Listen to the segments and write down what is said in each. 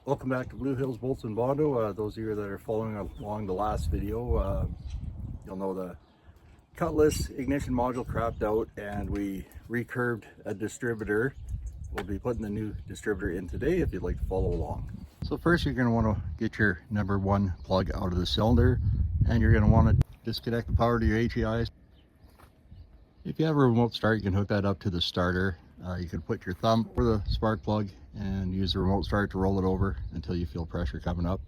Welcome back to Blue Hills Bolts and Bondo. Those of you that are following along the last video, you'll know the Cutlass ignition module crapped out and we recurved a distributor. We'll be putting the new distributor in today if you'd like to follow along. So first you're going to want to get your number one plug out of the cylinder, and you're going to want to disconnect the power to your HEI. If you have a remote start, you can hook that up to the starter. You can put your thumb over the spark plug and use the remote start to roll it over until you feel pressure coming up.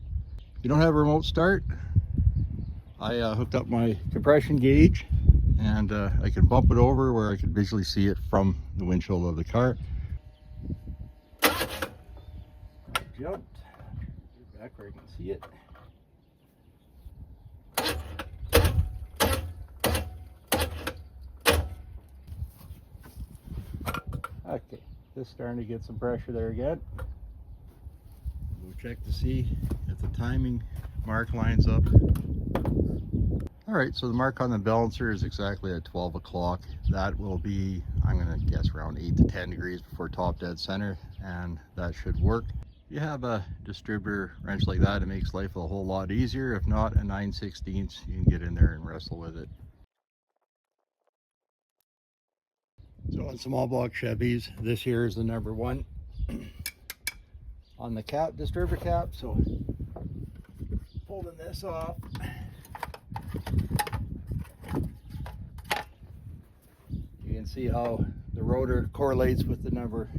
If you don't have a remote start, I hooked up my compression gauge, and I can bump it over where I can visually see it from the windshield of the car. Jumped. Get back where I can see it. Okay, just starting to get some pressure there again. We'll check to see if the timing mark lines up. Alright, so the mark on the balancer is exactly at 12 o'clock. That will be, I'm going to guess, around 8 to 10 degrees before top dead center, and that should work. If you have a distributor wrench like that, it makes life a whole lot easier. If not, a 9/16, you can get in there and wrestle with it. So on small block Chevys, this here is the number one on the cap, distributor cap. So pulling this off, you can see how the rotor correlates with the number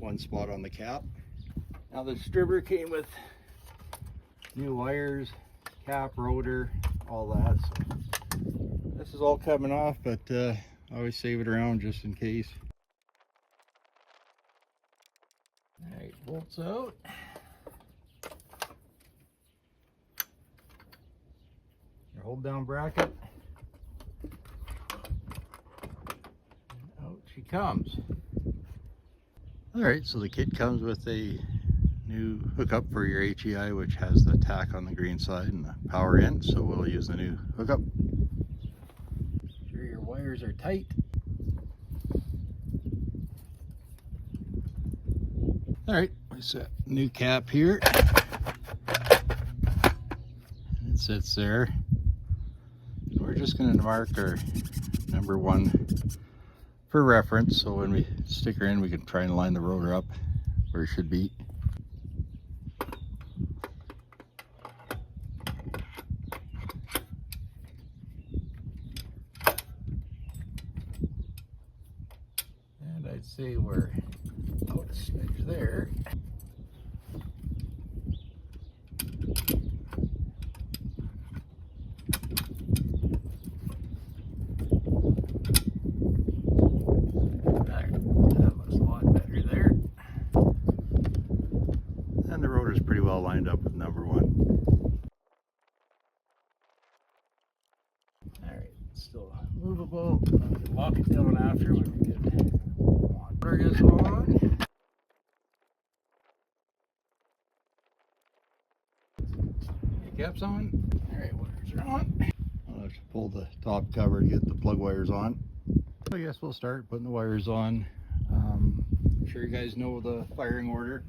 one spot on the cap. Now the distributor came with new wires, cap, rotor, all that. So this is all coming off, but I always save it around just in case. Alright, bolts out. Your hold down bracket. Out she comes. Alright, so the kit comes with a new hookup for your HEI, which has the tack on the green side and the power in, so we'll use the new hookup. Sure your wires are tight. Alright, we set new cap here. It sits there. We're just going to mark our number one for reference, so when we stick her in, we can try and line the rotor up where it should be. And I'd say we're out a smidge there. And the rotor is pretty well lined up with number one. Alright, still movable. Lock it down after when we get water is on. Your cap's on. Alright, wires are on. I'll have to pull the top cover to get the plug wires on. So I guess we'll start putting the wires on. I'm sure you guys know the firing order.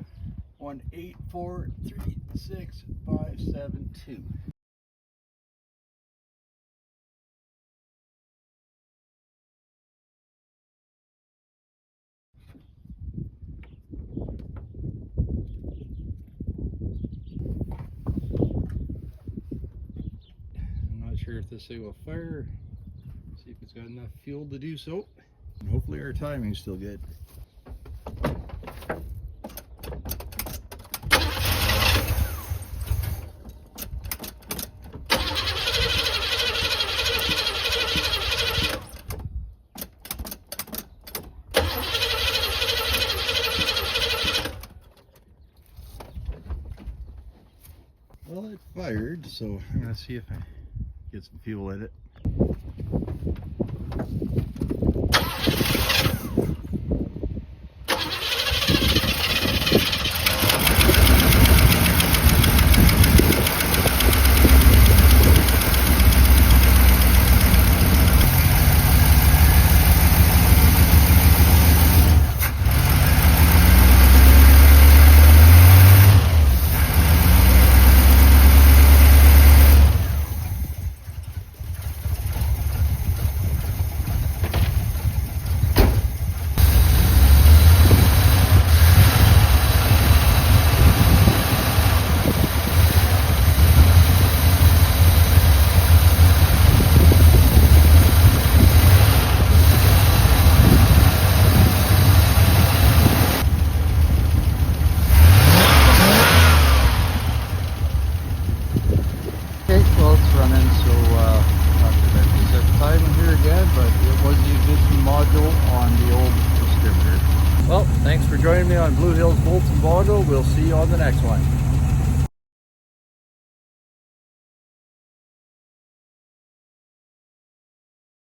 1, 8, 4, 3, 6, 5, 7, 2. I'm not sure if this thing will fire. See if it's got enough fuel to do so. And hopefully our timing's still good. Well, it fired, so I'm going to see if I get some fuel in it. Well, thanks for joining me on Blue Hills Bolts and Boggle. We'll see you on the next one.